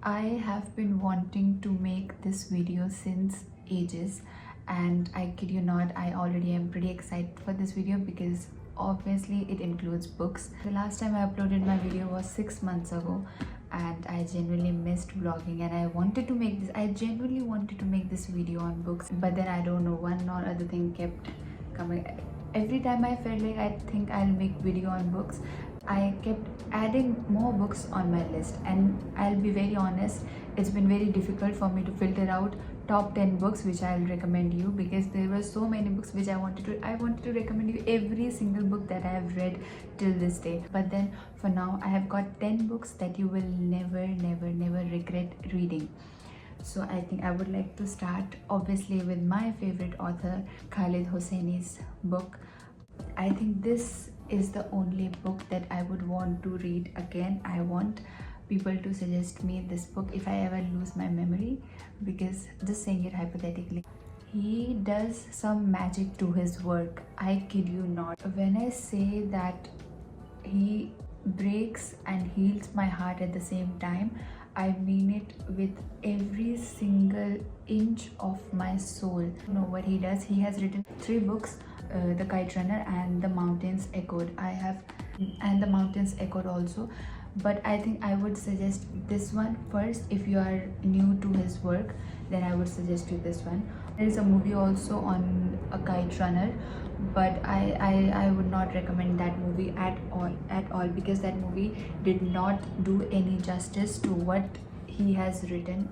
I have been wanting to make this video since ages, and I kid you not, I already am pretty excited for this video because obviously it includes books. The last time I uploaded my video was 6 months ago, and I genuinely missed vlogging, and I genuinely wanted to make this video on books, but then I don't know, one or other thing kept coming. Every time I felt like I think I'll make video on books, I kept adding more books on my list, and I'll be very honest, it's been very difficult for me to filter out top 10 books which I'll recommend you, because there were so many books which I wanted to recommend you every single book that I have read till this day. But then for now I have got 10 books that you will never regret reading. So I think I would like to start obviously with my favorite author, Khaled Hosseini's book. I think this is the only book that I would want to read again. I want people to suggest me this book if I ever lose my memory, because just saying it hypothetically, he does some magic to his work. I kid you not. When I say that he breaks and heals my heart at the same time, I mean it with every single inch of my soul. You know what he does? He has written 3 books, The Kite Runner and The Mountains Echoed. And The Mountains Echoed also. But I think I would suggest this one first. If you are new to his work, then I would suggest you this one. There is a movie also on A Kite Runner, but I would not recommend that movie at all, because that movie did not do any justice to what he has written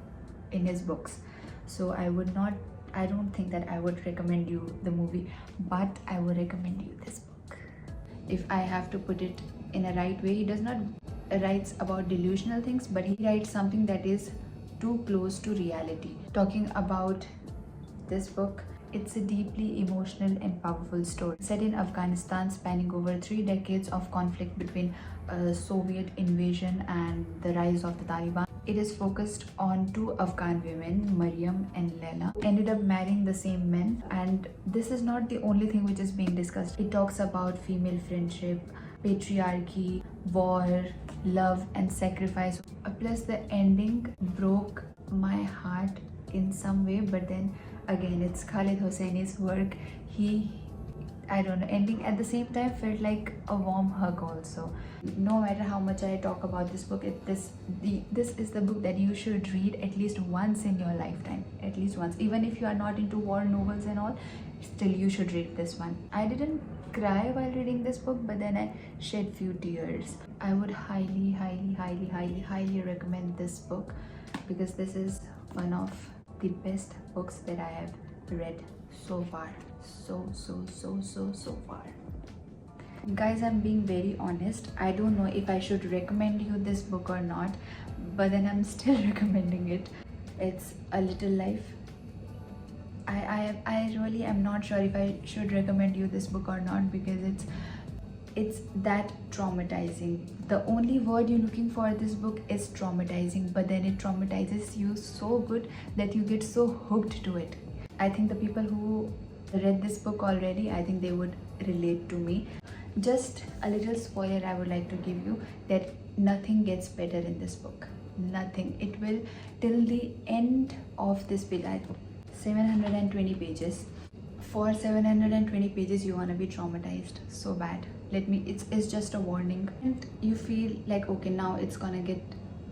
in his books. So I don't think that I would recommend you the movie, but I would recommend you this book. If I have to put it in a right way, he does not writes about delusional things, but he writes something that is too close to reality. Talking about this book, it's a deeply emotional and powerful story set in Afghanistan, spanning over 3 decades of conflict between Soviet invasion and the rise of the Taliban. It is focused on 2 Afghan women, Mariam and Leila, ended up marrying the same men. And this is not the only thing which is being discussed. It talks about female friendship, patriarchy, war, love and sacrifice. Plus the ending broke my heart in some way, but then again, it's Khaled Hosseini's work. I don't know, ending at the same time felt like a warm hug also. No matter how much I talk about this book, this is the book that you should read at least once in your lifetime. At least once. Even if you are not into war novels and all, still you should read this one. I didn't cry while reading this book, but then I shed few tears. I would highly recommend this book, because this is one of the best books that I have read so far. So far. Guys, I'm being very honest. I don't know if I should recommend you this book or not, but then I'm still recommending it. It's A Little Life. I really am not sure if I should recommend you this book or not, because it's that traumatizing. The only word you're looking for this book is traumatizing, but then it traumatizes you so good that you get so hooked to it. I think the people who read this book already, I think they would relate to me. Just a little spoiler I would like to give you, that nothing gets better in this book. Nothing. It will till the end of this page. 720 pages. For 720 pages you want to be traumatized so bad. It's just a warning, and you feel like, okay, now it's gonna get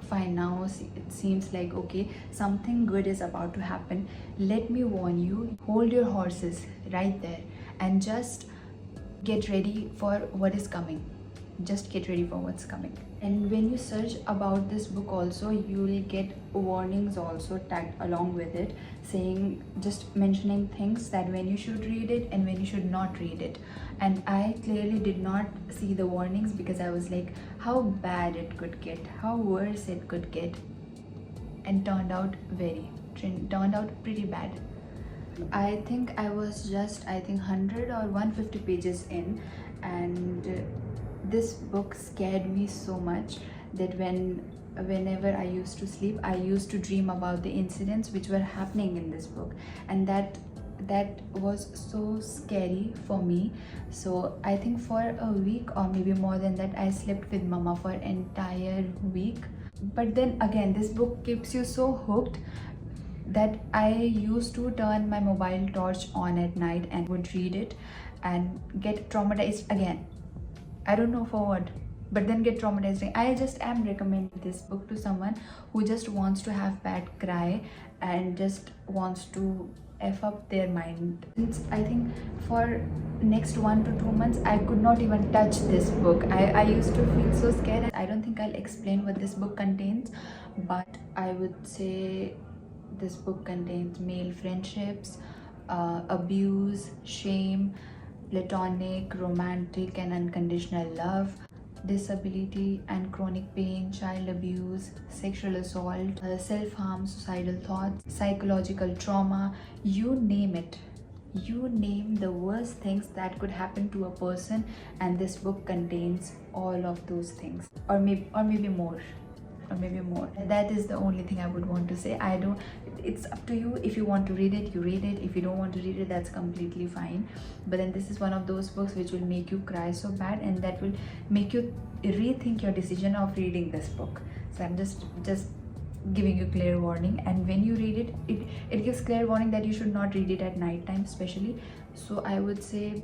fine. Now it seems like, okay, something good is about to happen. Let me warn you, hold your horses right there and just get ready for what is coming. Just get ready for what's coming. And when you search about this book also, you will get warnings also tagged along with it, saying, just mentioning things that when you should read it and when you should not read it. And I clearly did not see the warnings, because I was like, how bad it could get, how worse it could get, and turned out pretty bad. I think I was just 100 or 150 pages in, and this book scared me so much that whenever I used to sleep, I used to dream about the incidents which were happening in this book, and that was so scary for me. So I think for a week or maybe more than that, I slept with mama for an entire week. But then again, this book keeps you so hooked that I used to turn my mobile torch on at night and would read it and get traumatized again. I don't know for what, but then get traumatized. I just am recommending this book to someone who just wants to have bad cry and just wants to f up their mind. Since I think for next 1 to 2 months I could not even touch this book. I used to feel so scared. I don't think I'll explain what this book contains, but I would say this book contains male friendships, abuse, shame, platonic, romantic and unconditional love, disability and chronic pain, child abuse, sexual assault, self-harm, suicidal thoughts, psychological trauma, you name it. You name the worst things that could happen to a person, and this book contains all of those things, or maybe more. That is the only thing I would want to say. I don't, it's up to you. If you want to read it, you read it. If you don't want to read it, that's completely fine. But then this is one of those books which will make you cry so bad, and that will make you rethink your decision of reading this book. So I'm just giving you clear warning, and when you read it, it gives clear warning that you should not read it at night time especially. So I would say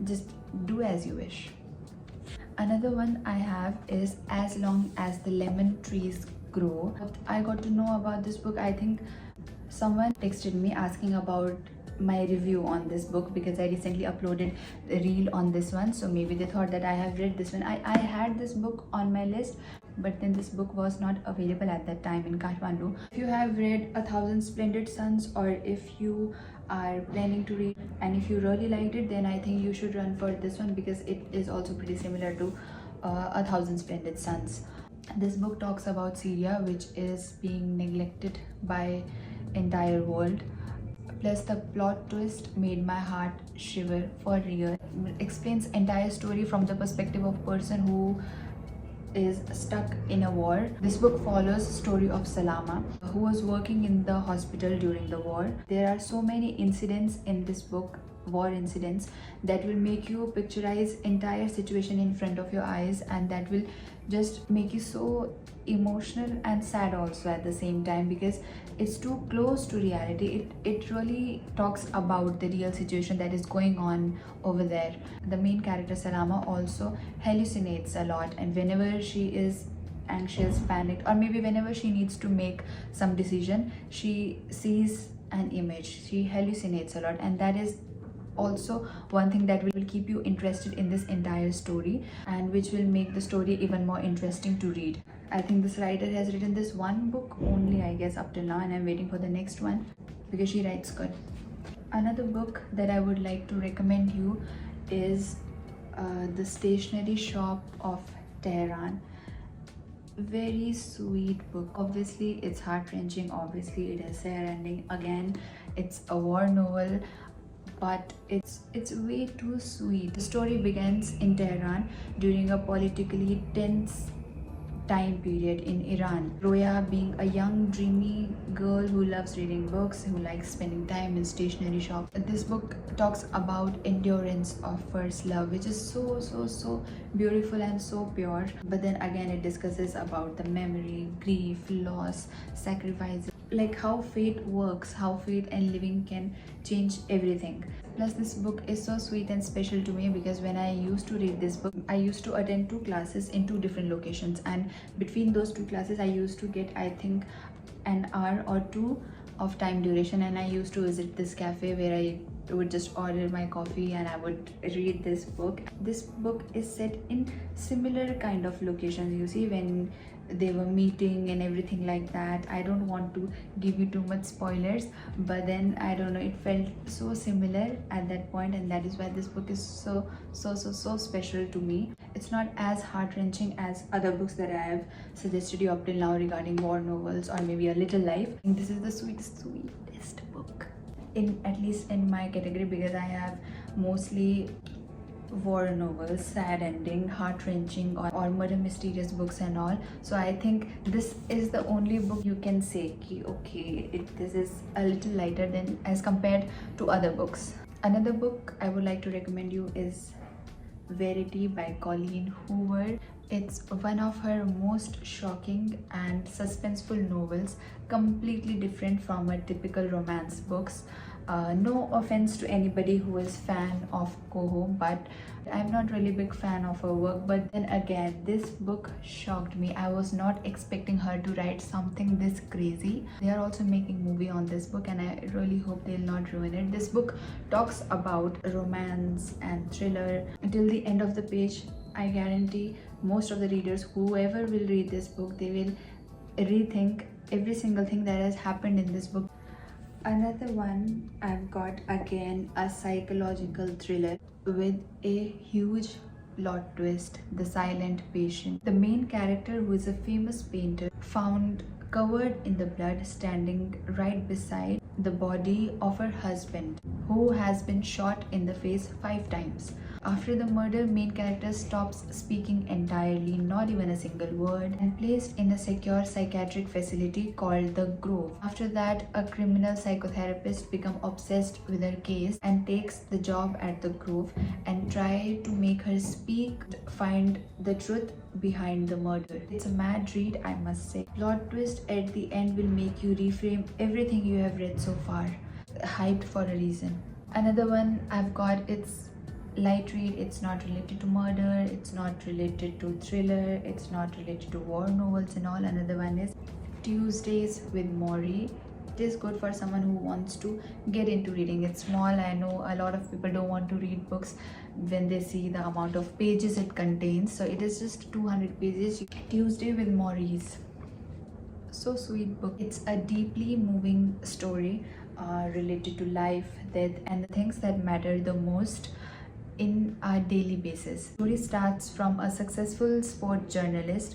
just do as you wish. Another one I have is As Long as the Lemon Trees Grow. I got to know about this book. I think someone texted me asking about my review on this book because I recently uploaded a reel on this one, so maybe they thought that I have read this one. I had this book on my list, but then this book was not available at that time in Kathmandu. If you have read 1,000 Splendid Suns, or if you are planning to read and if you really liked it, then I think you should run for this one because it is also pretty similar to 1,000 Splendid Suns. This book talks about Syria, which is being neglected by entire world. Plus the plot twist made my heart shiver for real. It explains entire story from the perspective of person who is stuck in a war. This book follows the story of Salama, who was working in the hospital during the war. There are so many incidents in this book, war incidents, that will make you picturize entire situation in front of your eyes, and that will just make you so emotional and sad also at the same time because it's too close to reality. It really talks about the real situation that is going on over there. The main character Salama also hallucinates a lot, and whenever she is anxious, panicked, or maybe whenever she needs to make some decision, she sees an image. She hallucinates a lot, and that is also one thing that will keep you interested in this entire story and which will make the story even more interesting to read. I think this writer has written this one book only, I guess, up till now, and I'm waiting for the next one because she writes good. Another book that I would like to recommend you is The Stationery Shop of Tehran. Very sweet book. Obviously it's heart-wrenching, obviously it has sad ending. Again, it's a war novel, but it's way too sweet. The story begins in Tehran during a politically tense time period in Iran. Roya, being a young dreamy girl who loves reading books, who likes spending time in stationery shop. This book talks about endurance of first love, which is so beautiful and so pure. But then again, it discusses about the memory, grief, loss, sacrifice, like how fate works, how fate and living can change everything. Plus this book is so sweet and special to me because when I used to read this book, I used to attend 2 classes in 2 different locations, and between those 2 classes I used to get, I think, an hour or 2 of time duration, and I used to visit this cafe where I would just order my coffee and I would read this book. This book is set in similar kind of locations, you see, when they were meeting and everything like that. I don't want to give you too much spoilers, but then I don't know, it felt so similar at that point, and that is why this book is so special to me. It's not as heart-wrenching as other books that I have suggested you up till now regarding war novels or maybe A Little Life. I think this is the sweetest book, in at least in my category, because I have mostly war novels, sad ending, heart-wrenching, or murder mysterious books and all. So I think this is the only book you can say ki, okay, this is a little lighter than as compared to other books. Another book I would like to recommend you is Verity by Colleen Hoover. It's one of her most shocking and suspenseful novels, completely different from her typical romance books. No offense to anybody who is fan of Coho, but I'm not really big fan of her work. But then again, this book shocked me. I was not expecting her to write something this crazy. They are also making movie on this book, and I really hope they'll not ruin it. This book talks about romance and thriller until the end of the page. I guarantee most of the readers, whoever will read this book, they will rethink every single thing that has happened in this book. Another one I've got, again a psychological thriller with a huge plot twist, The Silent Patient. The main character, who is a famous painter, found covered in the blood, standing right beside the body of her husband, who has been shot in the face 5 times. After the murder, main character stops speaking entirely, not even a single word, and placed in a secure psychiatric facility called the Grove. After that, a criminal psychotherapist becomes obsessed with her case and takes the job at the Grove and try to make her speak, find the truth behind the murder. It's a mad read, I must say. Plot twist at the end will make you reframe everything you have read so far. Hyped for a reason. Another one I've got, it's light read. It's not related to murder, it's not related to thriller, it's not related to war novels and all. Another one is Tuesdays with Morrie. It is good for someone who wants to get into reading. It's small. I know a lot of people don't want to read books when they see the amount of pages it contains, so it is just 200 pages. Tuesday with Morrie's so sweet book. It's a deeply moving story related to life, death, and the things that matter the most in our daily basis. The story starts from a successful sport journalist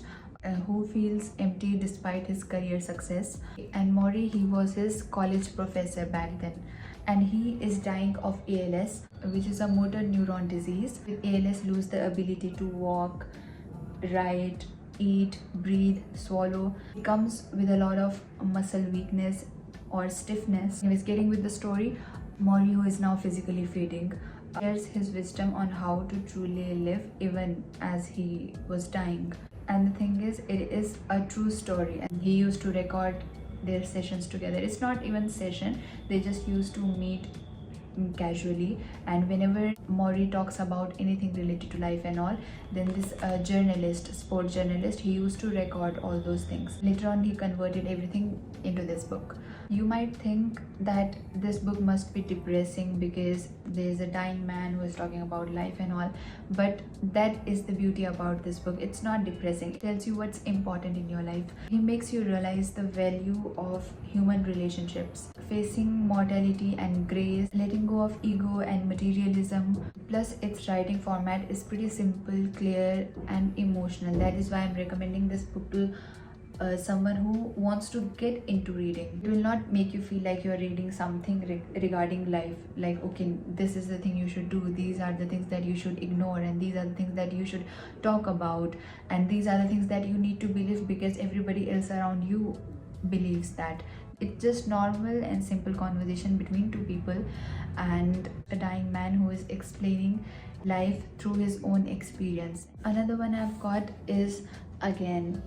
who feels empty despite his career success. And Morrie, he was his college professor back then, and he is dying of ALS, which is a motor neuron disease. With ALS, lose the ability to walk, write, eat, breathe, swallow. It comes with a lot of muscle weakness or stiffness. Anyways, getting with the story, Morrie, who is now physically fading, shares his wisdom on how to truly live even as he was dying. And the thing is, it is a true story, and he used to record their sessions together. It's not even session, they just used to meet casually, and whenever Morrie talks about anything related to life and all, then this sport journalist, he used to record all those things. Later on, he converted everything into this book. You might think that this book must be depressing because there's a dying man who is talking about life and all, but that is the beauty about this book. It's not depressing. It tells you what's important in your life. He makes you realize the value of human relationships, facing mortality and grace, letting go of ego and materialism. Plus, its writing format is pretty simple, clear, and emotional. That is why I'm recommending this book to someone who wants to get into reading. It will not make you feel like you're reading something regarding life, like, okay, this is the thing you should do, these are the things that you should ignore, and these are the things that you should talk about, and these are the things that you need to believe because everybody else around you believes that. It's just normal and simple conversation between two people and a dying man who is explaining life through his own experience. Another one I've got is, again,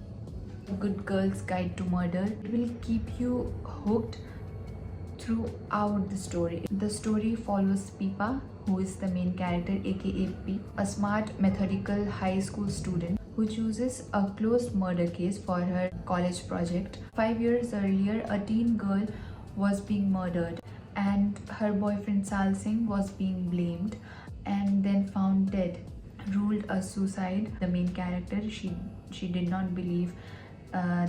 Good Girl's Guide to Murder. It will keep you hooked throughout the story. The story follows Pipa, who is the main character, aka P, a smart, methodical high school student who chooses a closed murder case for her college project. 5 years earlier, a teen girl was being murdered, and her boyfriend Sal Singh was being blamed and then found dead, ruled a suicide. The main character, she did not believe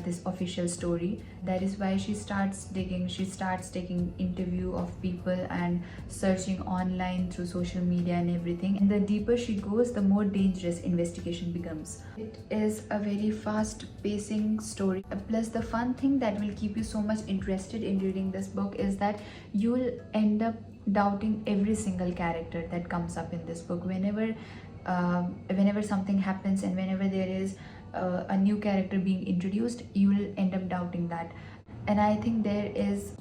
this official story. That is why she starts digging. She starts taking interview of people and searching online through social media and everything. And the deeper she goes, the more dangerous investigation becomes. It is a very fast pacing story. Plus, the fun thing that will keep you so much interested in reading this book is that you will end up doubting every single character that comes up in this book. Whenever something happens and whenever there is a new character being introduced, you will end up doubting that. And I think there is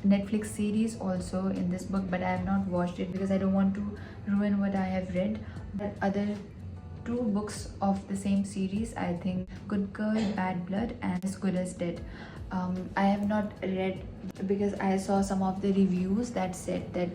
Netflix series also in this book, but I have not watched it because I don't want to ruin what I have read. The other two books of the same series, I think Good Girl, Bad Blood and As Good as Dead. I have not read because I saw some of the reviews that said that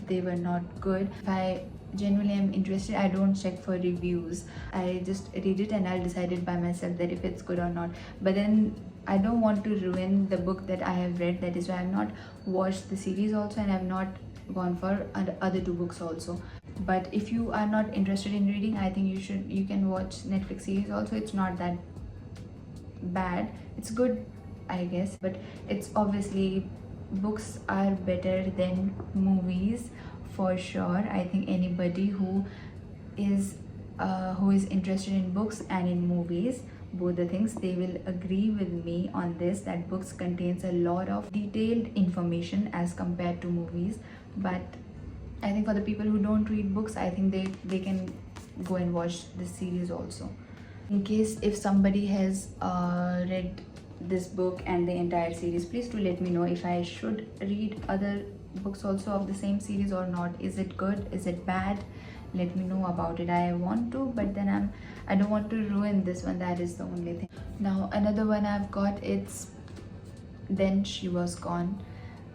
they were not good. If I genuinely am interested, I don't check for reviews. I just read it and I'll decide it by myself that if it's good or not. But then I don't want to ruin the book that I have read. That is why I have not watched the series also, and I have not gone for other two books also. But if you are not interested in reading, I think you can watch Netflix series also. It's not that bad. It's good, I guess, but it's obviously, books are better than movies for sure. I think anybody who is interested in books and in movies, both the things, they will agree with me on this, that books contains a lot of detailed information as compared to movies. But I think for the people who don't read books, I think they can go and watch this series also. In case if somebody has read this book and the entire series, please do let me know if I should read other books also of the same series or not. Is it good? Is it bad? Let me know about it. I want to, but then I don't want to ruin this one. That is the only thing. Now another one I've got, it's Then She Was Gone.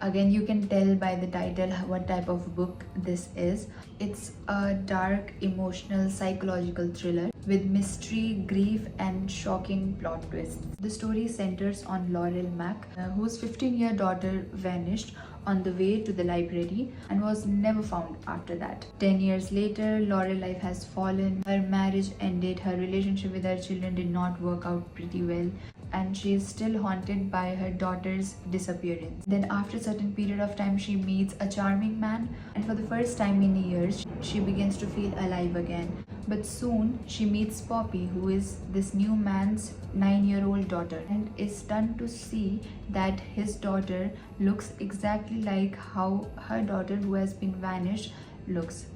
Again, you can tell by the title what type of book this is. It's a dark, emotional, psychological thriller with mystery, grief, and shocking plot twists. The story centers on Laurel Mack, whose 15-year daughter vanished on the way to the library and was never found after that. 10 years later, Laurel's life has fallen. Her marriage ended, her relationship with her children did not work out pretty well, and she is still haunted by her daughter's disappearance. Then after a certain period of time, she meets a charming man, and for the first time in years, she begins to feel alive again. But soon, she meets Poppy, who is this new man's 9-year-old daughter, and is stunned to see that his daughter looks exactly like how her daughter, who has been vanished, looks.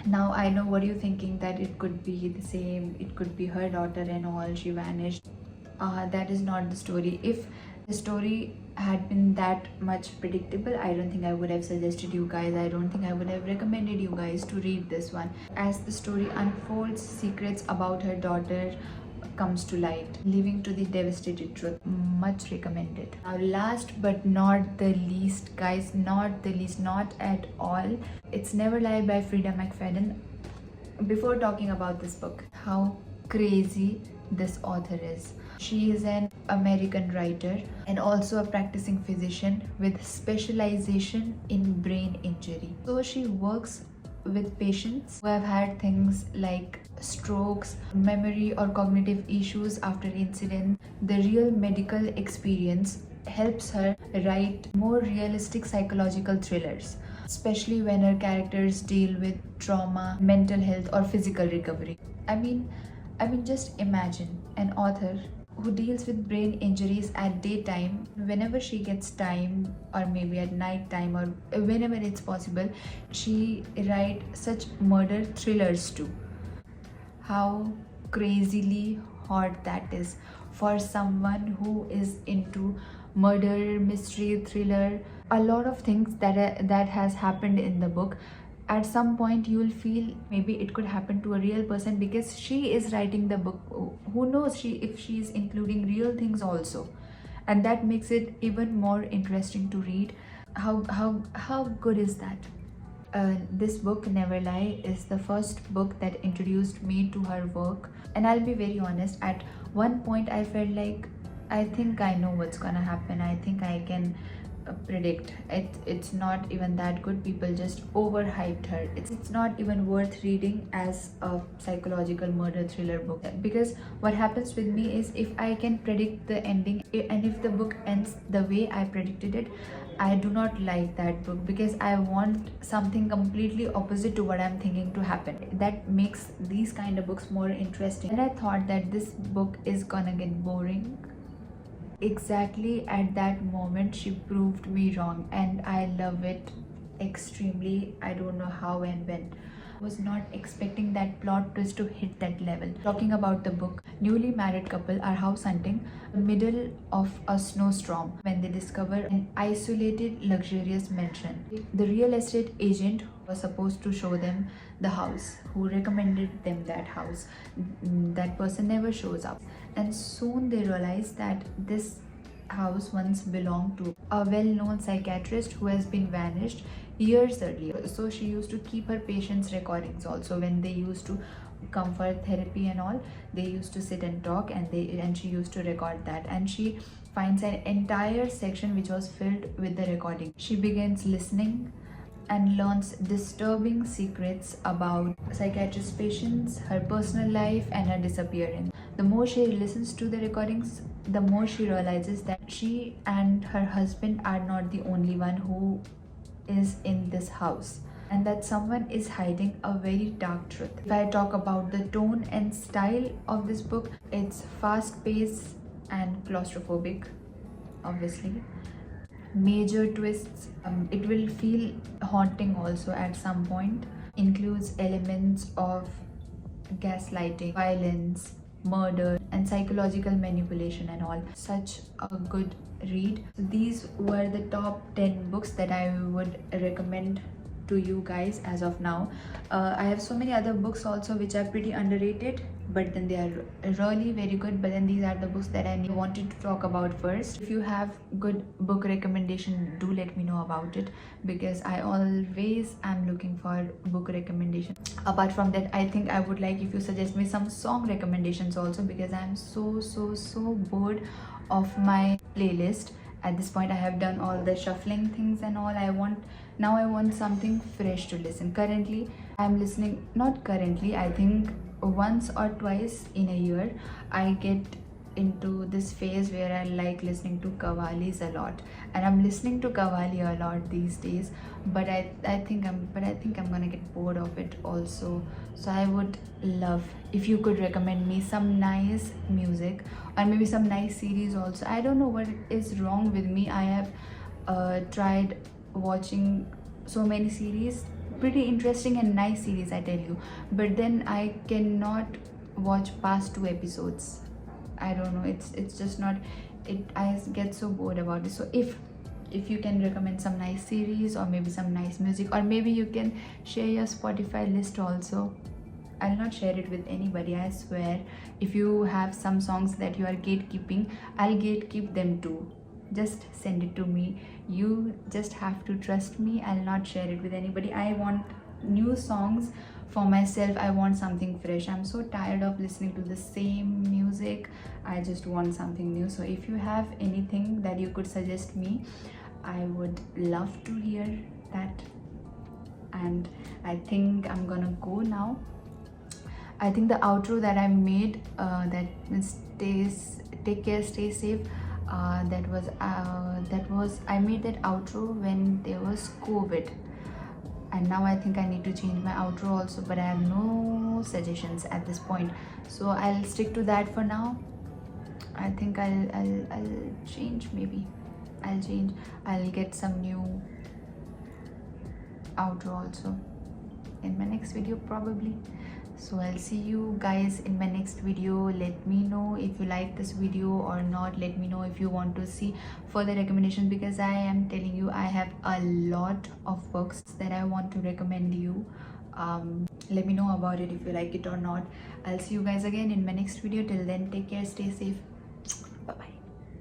Now I know what you're thinking, that it could be the same, it could be her daughter and all, she vanished. That is not the story. If the story had been that much predictable, I don't think I would have suggested you guys, I don't think I would have recommended you guys to read this one. As the story unfolds, secrets about her daughter comes to light, leading to the devastating truth. Much recommended. Now last but not the least, guys, not the least, not at all, it's Never Lie by Frida McFadden. Before talking about this book, how crazy this author is. She is an American writer and also a practicing physician with specialization in brain injury. So she works with patients who have had things like strokes, memory or cognitive issues after incident. The real medical experience helps her write more realistic psychological thrillers, especially when her characters deal with trauma, mental health or physical recovery. I mean just imagine an author who deals with brain injuries at daytime. Whenever she gets time, or maybe at night time, or whenever it's possible, she writes such murder thrillers too. How crazily hot that is for someone who is into murder, mystery, thriller. A lot of things that has happened in the book, at some point you will feel maybe it could happen to a real person, because she is writing the book. Who knows if she is including real things also, and that makes it even more interesting to read. How good is that? This book, Never Lie, is the first book that introduced me to her work, and I'll be very honest, at one point I felt like, I think I know what's gonna happen, I think I can predict it. It's not even that good. People just overhyped her. It's not even worth reading as a psychological murder thriller book, because what happens with me is, if I can predict the ending and if the book ends the way I predicted it, I do not like that book, because I want something completely opposite to what I'm thinking to happen. That makes these kind of books more interesting, and I thought that this book is gonna get boring. Exactly at that moment she proved me wrong, and I love it extremely. I don't know how and when. Was not expecting that plot twist to hit that level. Talking about the book, newly married couple are house hunting in the middle of a snowstorm when they discover an isolated, luxurious mansion. The real estate agent was supposed to show them the house, who recommended them that house. That person never shows up, and soon they realize that this house once belonged to a well-known psychiatrist who has been vanished years earlier. So she used to keep her patients' recordings also. When they used to come for therapy and all, they used to sit and talk, and she used to record that, and she finds an entire section which was filled with the recording. She begins listening and learns disturbing secrets about psychiatrist patients, her personal life, and her disappearance. The more she listens to the recordings, the more she realizes that she and her husband are not the only one who is in this house, and that someone is hiding a very dark truth. If I talk about the tone and style of this book, it's fast-paced and claustrophobic, obviously. Major twists. It will feel haunting also at some point. Includes elements of gaslighting, violence, murder, and psychological manipulation and all. Such a good read. These were the top 10 books that I would recommend to you guys as of now. I have so many other books also which are pretty underrated, but then they are really very good. But then these are the books that I wanted to talk about first. If you have good book recommendation, do let me know about it, because I always am looking for book recommendation. Apart from that, I think I would like if you suggest me some song recommendations also, because I am so bored of my playlist. At this point, I have done all the shuffling things and all. I want something fresh to listen. Currently, I'm listening, not currently, I think once or twice in a year, I get into this phase where I like listening to qawwalis a lot, and I'm listening to qawwali a lot these days, but I think I'm gonna get bored of it also. So I would love if you could recommend me some nice music, or maybe some nice series also. I don't know what is wrong with me. I have tried watching so many series, pretty interesting and nice series, I tell you, but then I cannot watch past 2 episodes. I don't know, it's just not it. I get so bored about it. So if you can recommend some nice series, or maybe some nice music, or maybe you can share your Spotify list also. I'll not share it with anybody, I swear. If you have some songs that you are gatekeeping, I'll gatekeep them too. Just send it to me. You just have to trust me. I'll not share it with anybody. I want new songs for myself. I want something fresh. I'm so tired of listening to the same music. I just want something new. So if you have anything that you could suggest me, I would love to hear that. And I think I'm gonna go now. I think the outro that I made, that take care, stay safe, that was I made that outro when there was COVID, and now I think I need to change my outro also, but I have no suggestions at this point, so I'll stick to that for now. I think I'll change. Maybe I'll get some new outro also in my next video probably. So I'll see you guys in my next video. Let me know if you like this video or not. Let me know if you want to see further recommendations, because I am telling you, I have a lot of books that I want to recommend you. Let me know about it if you like it or not. I'll see you guys again in my next video. Till then, take care, stay safe.